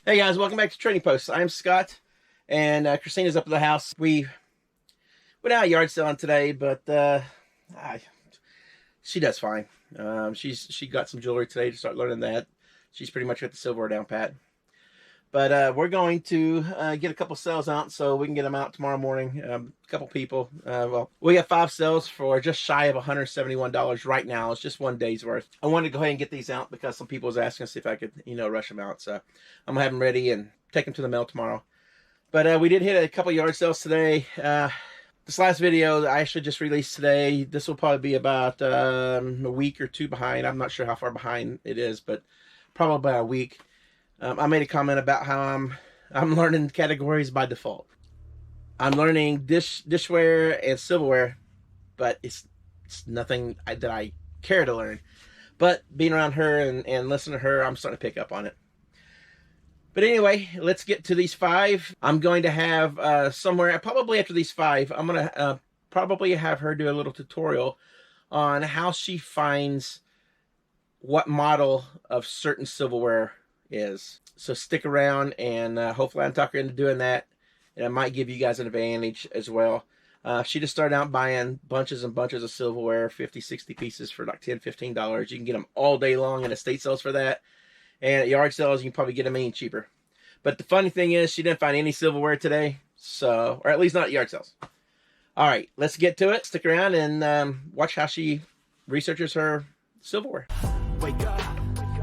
Hey guys, welcome back to Trading Posts. I'm Scott, and Christina's up at the house. We went out yard selling today, but she does fine. She got some jewelry today to start learning that. She's pretty much got the silverware down pat. But we're going to get a couple sales out so we can get them out tomorrow morning. A couple people. Well, we got 5 sales for just shy of $171 right now. It's just one day's worth. I wanted to go ahead and get these out because some people was asking us if I could, rush them out. So I'm gonna have them ready and take them to the mail tomorrow. But we did hit a couple yard sales today. This last video I actually just released today. This will probably be about a week or two behind. I'm not sure how far behind it is, but probably about a week. I made a comment about how I'm learning categories by default. I'm learning dishware and silverware, but it's nothing that I care to learn. But being around her and listening to her, I'm starting to pick up on it. But anyway, let's get to these 5. I'm going to have somewhere, probably after these 5, I'm going to probably have her do a little tutorial on how she finds what model of certain silverware is. So stick around, and hopefully I can talk her into doing that, and it might give you guys an advantage as well. She just started out buying bunches and bunches of silverware, 50, 60 pieces for like $10, $15. You can get them all day long in estate sales for that. And at yard sales, you can probably get them any cheaper. But the funny thing is, she didn't find any silverware today, so, or at least not at yard sales. All right, let's get to it. Stick around and watch how she researches her silverware. Wake up,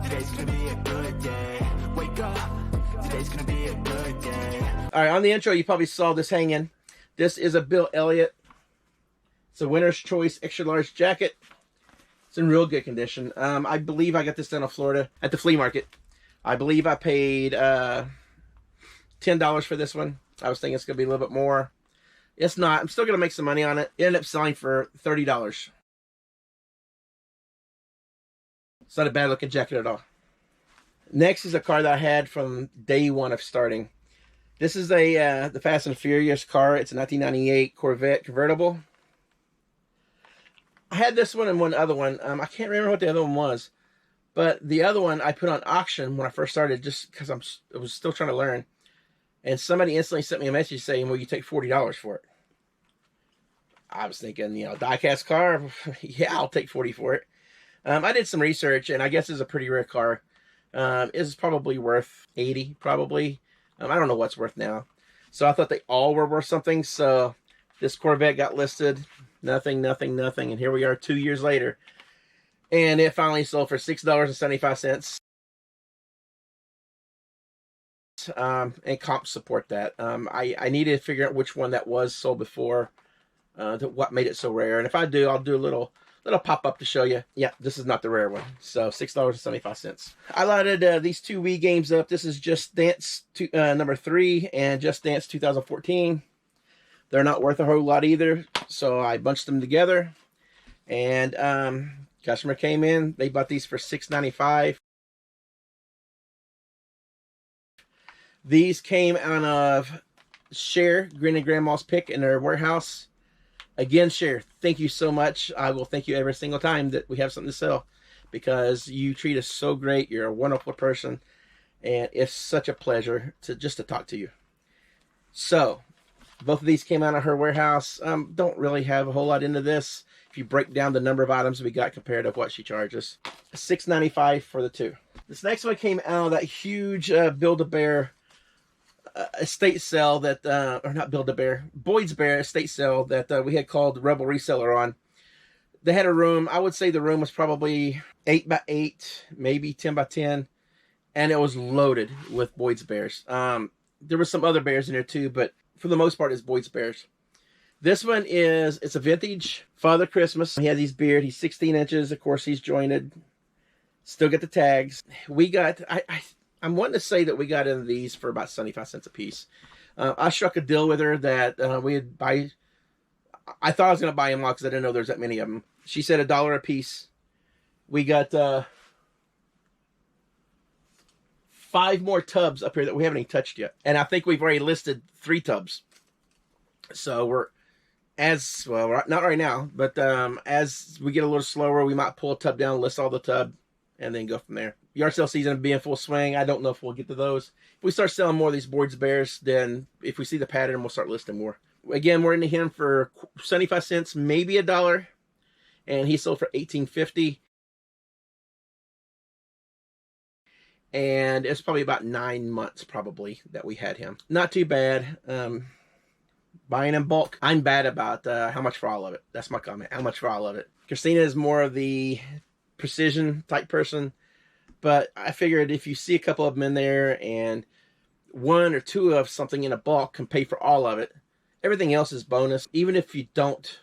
today's gonna be a good day. Wake up, today's gonna be a good day. All right, on the intro, you probably saw this hanging. This is a Bill Elliott. It's a Winner's Choice extra large jacket. It's in real good condition. I believe I got this down in Florida at the flea market. I believe I paid $10 for this one. I was thinking it's gonna be a little bit more. It's not. I'm still gonna make some money on it. It ended up selling for $30. It's not a bad looking jacket at all. Next is a car that I had from day one of starting. This is the Fast and Furious car. It's a 1998 Corvette convertible. I had this one and one other one. I can't remember what the other one was, but the other one I put on auction when I first started, just because I was still trying to learn. And somebody instantly sent me a message saying, "Well, you take $40 for it." I was thinking, die-cast car, yeah, I'll take 40 for it. I did some research, and I guess it's a pretty rare car. It's probably worth 80, probably. I don't know what's worth now. So I thought they all were worth something. So this Corvette got listed. Nothing. And here we are 2 years later. And it finally sold for $6.75. And comps support that. I needed to figure out which one that was sold before. What made it so rare. And if I do, I'll do a little pop-up to show you. Yeah, this is not the rare one. So $6.75. I loaded these 2 Wii games up. This is Just Dance number 3 and Just Dance 2014. They're not worth a whole lot either, so I bunched them together. And customer came in. They bought these for $6.95. These came out of Cher, Granny Grandma's pick in their warehouse. Again, Cher, thank you so much. I will thank you every single time that we have something to sell, because you treat us so great. You're a wonderful person, and it's such a pleasure to talk to you. So, both of these came out of her warehouse. Don't really have a whole lot into this. If you break down the number of items we got compared to what she charges, $6.95 for the 2. This next one came out of that huge Build-A-Bear estate sale that, or not Build-A-Bear, Boyd's Bear estate sale that we had called Rebel Reseller on. They had a room. I would say the room was probably 8 by 8, maybe 10 by 10, and it was loaded with Boyd's Bears. There were some other bears in there too, but for the most part, it's Boyd's Bears. This one it's a vintage Father Christmas. He has his beard. He's 16 inches. Of course, he's jointed. Still got the tags. We got, I'm wanting to say that we got into these for about 75 cents a piece. I struck a deal with her that we'd buy. I thought I was going to buy them all because I didn't know there's that many of them. She said $1 a piece. We got 5 more tubs up here that we haven't even touched yet. And I think we've already listed 3 tubs. So we're, not right now, but as we get a little slower, we might pull a tub down, list all the tub, and then go from there. yard sale season will be in full swing. I don't know if we'll get to those. If we start selling more of these boards bears, then if we see the pattern, we'll start listing more. Again, we're into him for 75 cents, maybe $1, and he sold for $18.50. And it's probably about 9 months probably that we had him. Not too bad. Buying in bulk, I'm bad about how much for all of it. That's my comment. How much for all of it. Christina is more of the precision type person, but I figured if you see a couple of them in there and 1 or 2 of something in a bulk can pay for all of it, everything else is bonus. Even if you don't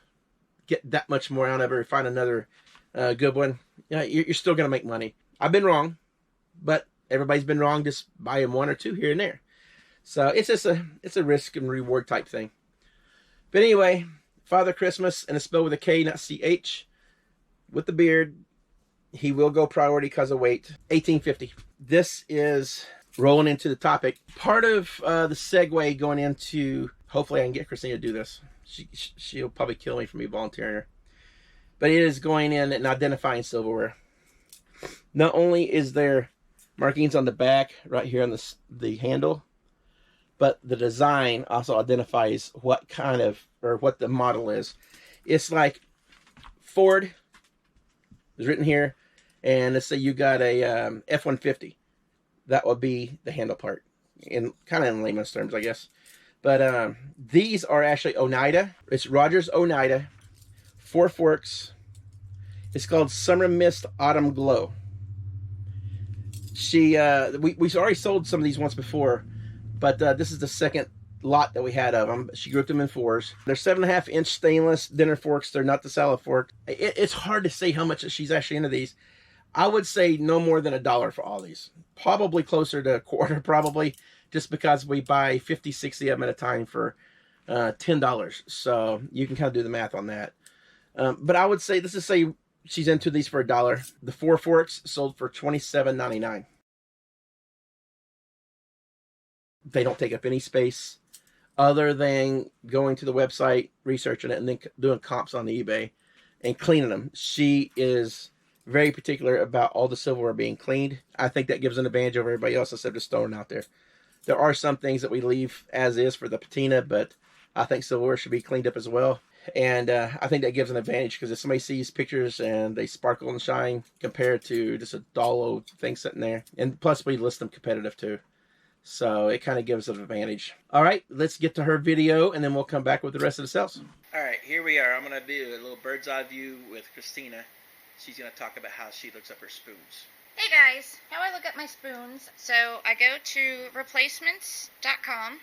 get that much more out of it or find another good one, you're still going to make money. I've been wrong, but everybody's been wrong just buying 1 or 2 here and there. So it's just a risk and reward type thing. But anyway, Father Christmas, and it's spelled with a K, not CH, with the beard. He will go priority because of weight. $18.50. This is rolling into the topic. Part of the segue going into, hopefully I can get Christina to do this. She'll probably kill me for me volunteering her. But it is going in and identifying silverware. Not only is there markings on the back right here on the handle, but the design also identifies what kind of, or what the model is. It's like Ford is written here, and let's say you got a F-150. That would be the handle part, in kind of in layman's terms, I guess. But these are actually Oneida. It's Rogers Oneida, 4 forks. It's called Summer Mist Autumn Glow. We already sold some of these once before, but this is the second lot that we had of them. She grouped them in 4s. They're 7.5-inch stainless dinner forks. They're not the salad fork. It's hard to say how much she's actually into these. I would say no more than $1 for all these. Probably closer to a quarter, probably, just because we buy 50, 60 of them at a time for $10. So you can kind of do the math on that. But I would say, let's just say she's into these for $1. The 4 forks sold for $27.99. They don't take up any space other than going to the website, researching it, and then doing comps on the eBay and cleaning them. She is very particular about all the silverware being cleaned. I think that gives an advantage over everybody else instead of just throwing out there. There are some things that we leave as is for the patina, but I think silverware should be cleaned up as well. And I think that gives an advantage, because if somebody sees pictures and they sparkle and shine compared to just a dull old thing sitting there, and plus we list them competitive too. So it kind of gives an advantage. All right, let's get to her video, and then we'll come back with the rest of the sales. All right, here we are. I'm going to do a little bird's eye view with Christina. She's going to talk about how she looks up her spoons. Hey guys, how I look at my spoons. So I go to replacements.com,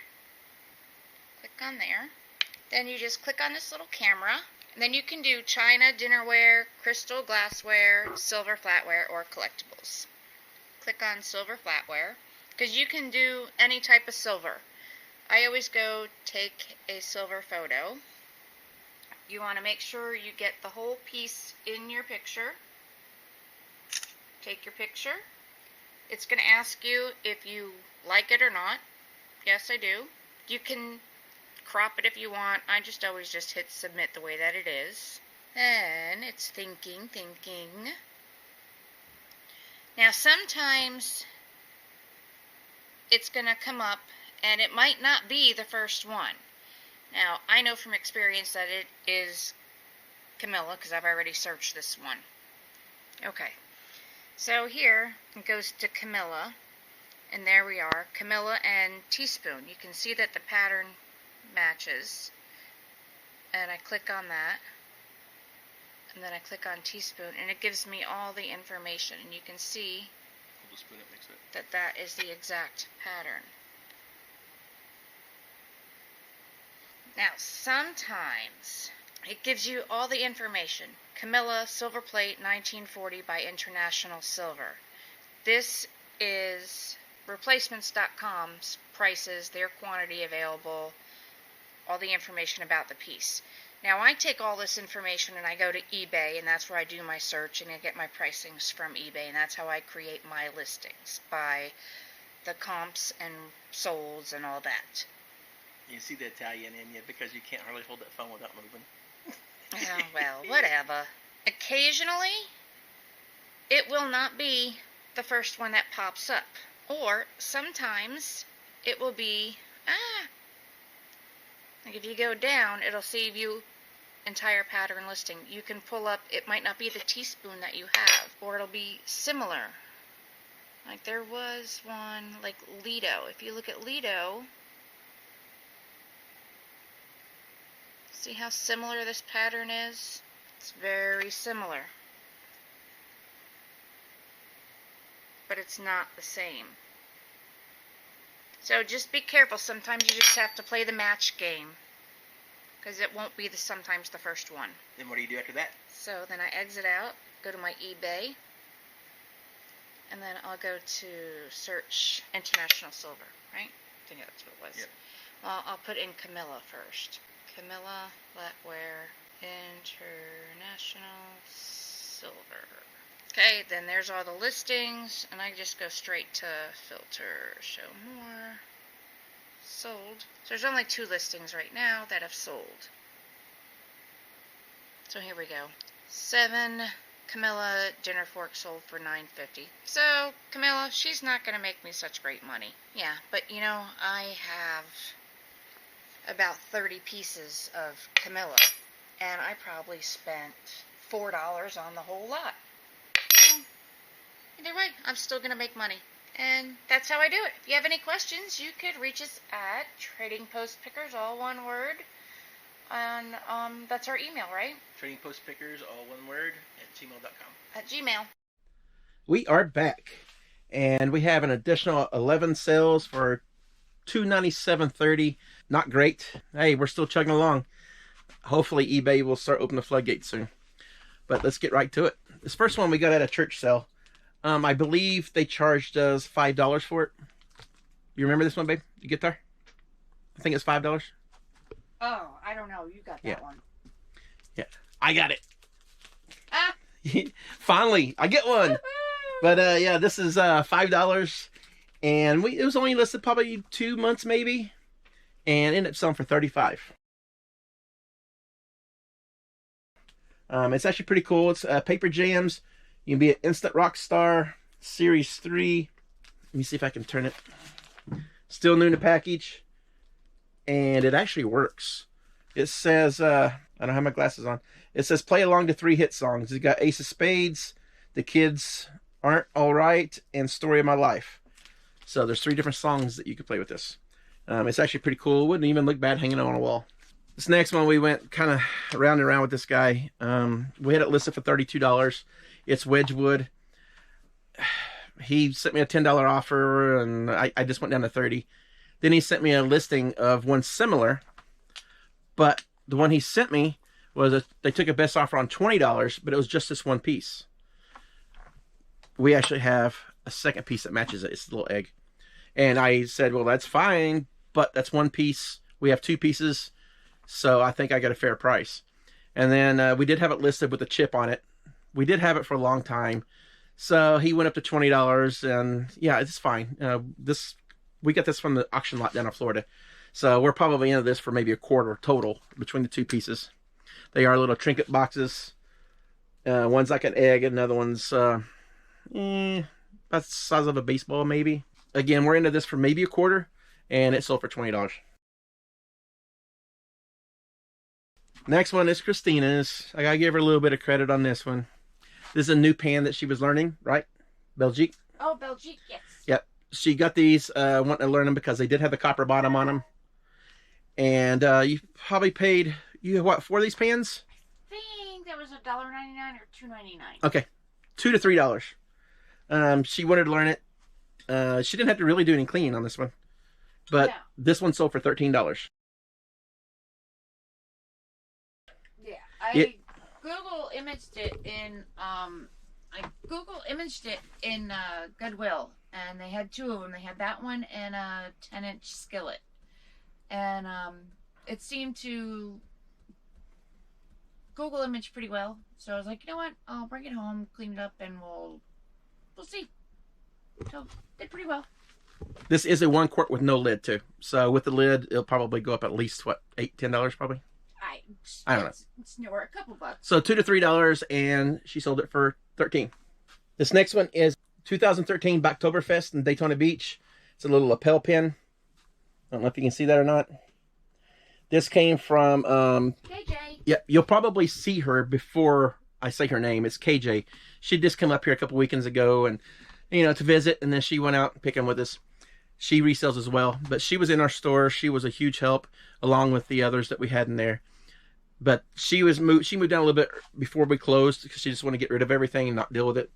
click on there. Then you just click on this little camera. And then you can do china, dinnerware, crystal glassware, silver flatware, or collectibles. Click on silver flatware, because you can do any type of silver. I always go take a silver photo. You want to make sure you get the whole piece in your picture. Take your picture. It's going to ask you if you like it or not. Yes, I do. You can crop it if you want. I just always just hit submit the way that it is. Then it's thinking. Now sometimes it's going to come up and it might not be the first one. Now I know from experience that it is Camilla, because I've already searched this one. Okay, so here it goes to Camilla, and there we are, Camilla and teaspoon. You can see that the pattern matches, and I click on that, and then I click on teaspoon, and it gives me all the information, and you can see that that is the exact pattern. Now sometimes it gives you all the information. Camilla silver plate 1940 by International Silver. This is replacements.com's prices, their quantity available, all the information about the piece. Now I take all this information and I go to eBay, and that's where I do my search, and I get my pricings from eBay, and that's how I create my listings, by the comps and solds and all that. You see the Italian in you because you can't hardly hold that phone without moving. Oh, well, whatever. Occasionally, it will not be the first one that pops up. Or sometimes it will be, like if you go down, it'll save you entire pattern listing. You can pull up, it might not be the teaspoon that you have, or it'll be similar. Like there was one, like Lido. If you look at Lido, see how similar this pattern is? It's very similar. But it's not the same. So just be careful. Sometimes you just have to play the match game, because it won't be sometimes the first one. Then what do you do after that? So then I exit out, go to my eBay, and then I'll go to search International Silver, right? I think that's what it was. Yep. Well, I'll put in Camilla first. Camilla Flatware International Silver. Okay, then there's all the listings, and I just go straight to filter, show more, sold. So there's only 2 listings right now that have sold. So here we go. 7 Camilla dinner fork sold for $9.50. So Camilla, she's not going to make me such great money. Yeah, but you know, I have about 30 pieces of Camilla, and I probably spent $4 on the whole lot. Either way, I'm still going to make money. And that's how I do it. If you have any questions, you could reach us at Trading Post Pickers, all one word. And that's our email, right? Trading Post Pickers, all one word, at gmail.com. At Gmail. We are back, and we have an additional 11 sales for $297.30. Not great. Hey, we're still chugging along. Hopefully eBay will start opening the floodgates soon. But let's get right to it. This first one we got at a church sale. I believe they charged us $5 for it. You remember this one, babe? The guitar? I think it's $5. Oh, I don't know. You got that one. Yeah, I got it. Ah! Finally, I get one. But yeah, this is $5, and it was only listed probably 2 months maybe, and ended up selling for $35. It's actually pretty cool. It's Paper Jams. You can be an instant rock star. Series 3. Let me see if I can turn it. Still new in the package, and it actually works. It says, I don't have my glasses on. It says play along to 3 hit songs. It's got Ace of Spades, The Kids Aren't Alright, and Story of My Life. So there's 3 different songs that you could play with this. It's actually pretty cool. It wouldn't even look bad hanging on a wall. This next one, we went kind of round and round with this guy. We had it listed for $32. It's Wedgwood. He sent me a $10 offer, and I just went down to $30. Then he sent me a listing of one similar, but the one he sent me was they took a best offer on $20, but it was just this one piece. We actually have a second piece that matches it. It's a little egg. And I said, well, that's fine, but that's one piece. We have 2 pieces, so I think I got a fair price. And then we did have it listed with a chip on it. We did have it for a long time, so he went up to $20, and yeah, it's fine. We got this from the auction lot down in Florida, so we're probably into this for maybe a quarter total between the 2 pieces. They are little trinket boxes. One's like an egg, another one's about the size of a baseball maybe. Again, we're into this for maybe a quarter, and it sold for $20. Next one is Christina's. I gotta give her a little bit of credit on this one. This is a new pan that she was learning, right? Belgique? Oh, Belgique, yes. Yep. She got these, wanting to learn them because they did have the copper bottom on them. And you probably paid, what, 4 of these pans? I think that was $1.99 or $2.99. Okay. $2 to $3. She wanted to learn it. She didn't have to really do any cleaning on this one. But this one sold for $13. Yeah, I Google imaged it in Goodwill, and they had 2 of them. They had that one and a 10-inch skillet, and it seemed to Google image pretty well. So I was like, you know what? I'll bring it home, clean it up, and we'll see. So did pretty well. This is a 1 quart with no lid too. So with the lid, it'll probably go up at least what, $8, $10 probably. I don't know. It's newer, a couple bucks. So $2 to $3, and she sold it for $13. This next one is 2013 Boktoberfest in Daytona Beach. It's a little lapel pin. I don't know if you can see that or not. This came from KJ. yeah, you'll probably see her before I say her name. It's KJ. She just come up here a couple weekends ago, and to visit, and then she went out and picked them with us. She resells as well, but she was in our store. She was a huge help, along with the others that we had in there. But she moved down a little bit before we closed because she just wanted to get rid of everything and not deal with it.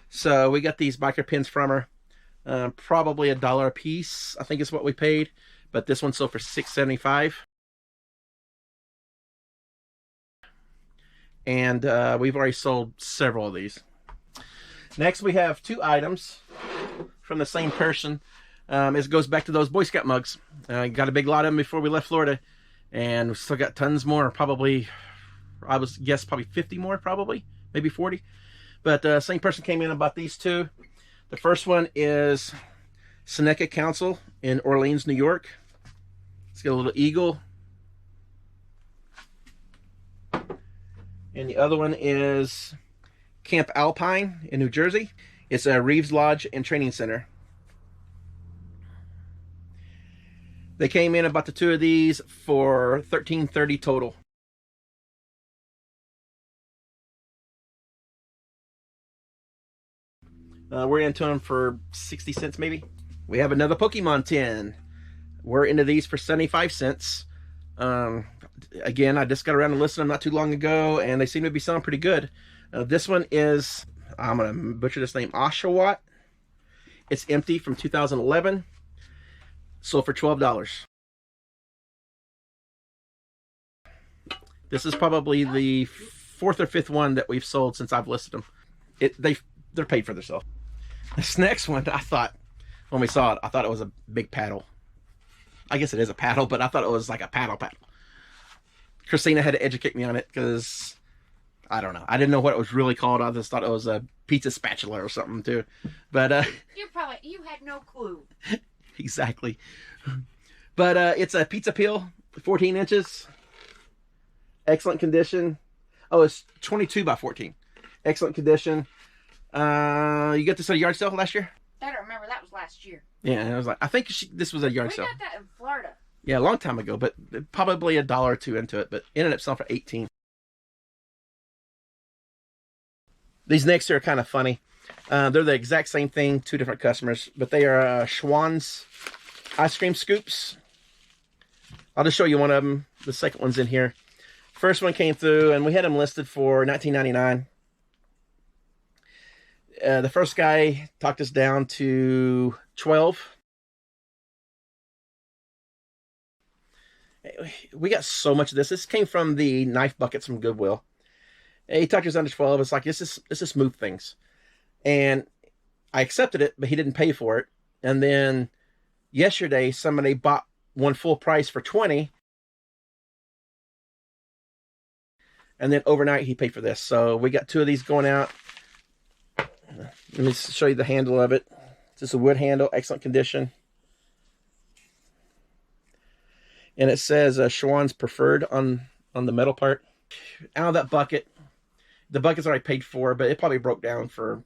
So we got these biker pins from her, probably $1 a piece, I think is what we paid. But this one sold for $6.75. And we've already sold several of these. Next, we have 2 items from the same person. It goes back to those Boy Scout mugs. Got a big lot of them before we left Florida, and we still got tons more. Probably, I would guess, probably 50 more, probably maybe 40. But same person came in and bought these 2. The first one is Seneca Council in Orleans, New York. It's got a little eagle. And the other one is Camp Alpine in New Jersey. It's a Reeves Lodge and Training Center. They came in about the 2 of these for $13.30 total. We're into them for 60 cents maybe. We have another Pokemon tin. We're into these for 75 cents. Again, I just got around to listing them not too long ago, and they seem to be selling pretty good. This one is, I'm going to butcher this name, Oshawott. It's empty from 2011. Sold for $12. This is probably the 4th or 5th one that we've sold since I've listed them. They're paid for themselves. This next one, I thought, when we saw it, I thought it was a big paddle. I guess it is a paddle, but I thought it was like a paddle. Christina had to educate me on it because I don't know. I didn't know what it was really called. I just thought it was a pizza spatula or something too. But You had no clue. Exactly. But it's a pizza peel, 14 inches. Excellent condition. Oh, it's 22 by 14. Excellent condition. You got this at a yard sale last year? I don't remember. That was last year. Yeah, and I was like, I think this was a yard sale. We got that in Florida. Yeah, a long time ago, but probably $1 or $2 into it, but ended up selling for $18. These next are kind of funny. They're the exact same thing, 2 different customers, but they are Schwann's ice cream scoops. I'll just show you one of them. The second one's in here. First one came through, and we had them listed for $19.99. The first guy talked us down to $12. We got so much of this. This came from the knife buckets from Goodwill. He talked us down to $12. It's like, this is move things. And I accepted it, but he didn't pay for it. And then yesterday, somebody bought one full price for $20. And then overnight, he paid for this. So we got 2 of these going out. Let me show you the handle of it. It's just a wood handle, excellent condition. And it says Schwann's Preferred on the metal part. Out of that bucket, the bucket's already paid for, but it probably broke down for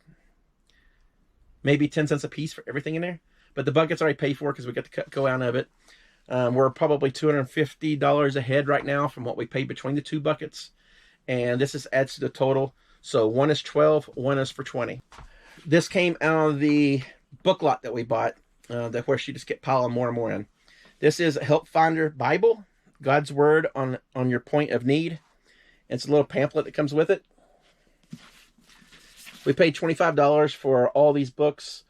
maybe 10 cents a piece for everything in there. But the bucket's already paid for because we got the Cutco out of it. We're probably $250 ahead right now from what we paid between the 2 buckets. And this adds to the total. So one is $12, one is for $20. This came out of the book lot that we bought, where she just kept piling more and more in. This is a Help Finder Bible, God's Word on your point of need. It's a little pamphlet that comes with it. We paid $25 for all these books.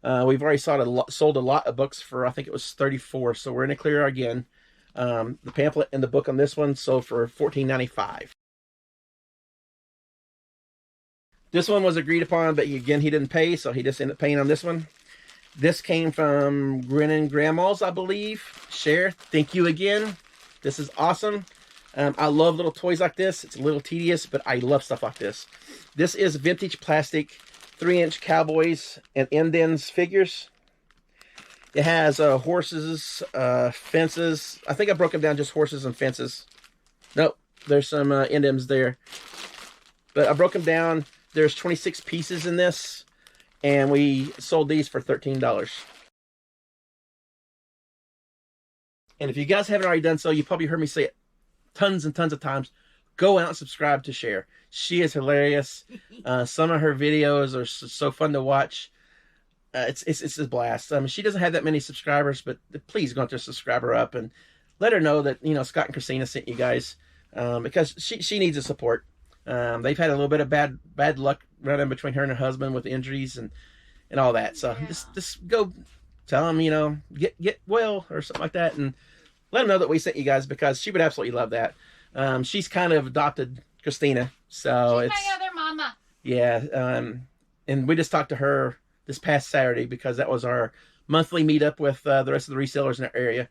We've already sold a lot of books for, I think it was $34, so we're in a clear again. The pamphlet and the book on this one sold for $14.95. This one was agreed upon, but again, he didn't pay, so he just ended up paying on this one. This came from Grinning Grandmas, I believe. Share, thank you again. This is awesome. I love little toys like this. It's a little tedious, but I love stuff like this. This is vintage plastic 3-inch cowboys and Indians figures. It has horses, fences. I think I broke them down just horses and fences. Nope, there's some Indians there. But I broke them down. There's 26 pieces in this. and we sold these for $13. And if you guys haven't already done so, you probably heard me say it tons and tons of times. Go out and subscribe to Cher. She is hilarious. Some of her videos are so fun to watch. It's a blast. I mean, she doesn't have that many subscribers, but please go out there, subscribe her up, and let her know that Scott and Christina sent you guys, because she needs the support. They've had a little bit of bad luck running between her and her husband with injuries and all that. So just go tell them, get well or something like that, and let them know that we sent you guys, because she would absolutely love that. She's kind of adopted Christina, so She's it's my other mama. yeah. And we just talked to her this past Saturday, because that was our monthly meetup with the rest of the resellers in our area.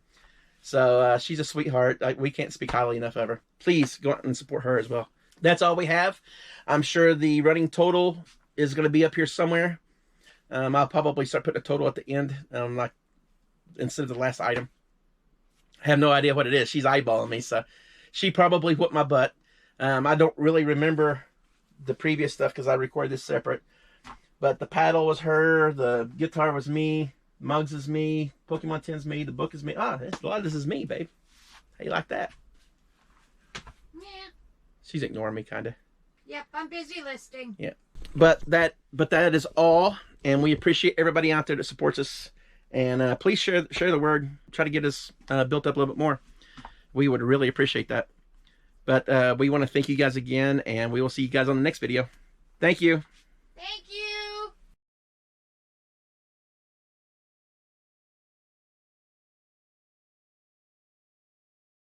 So she's a sweetheart. We can't speak highly enough of her. Please go out and support her as well. That's all we have. I'm sure the running total is going to be up here somewhere. I'll probably start putting a total at the end, like instead of the last item. I have no idea what it is. She's eyeballing me, so she probably whooped my butt. I don't really remember the previous stuff because I recorded this separate. But the paddle was her, the guitar was me, mugs is me, Pokemon 10's me, the book is me. A lot of this is me, babe. How you like that? Yeah. She's ignoring me, kind of. Yep, I'm busy listing. Yeah. But that is all, and we appreciate everybody out there that supports us. And please share the word. Try to get us built up a little bit more. We would really appreciate that. But we want to thank you guys again, and we will see you guys on the next video. Thank you. Thank you.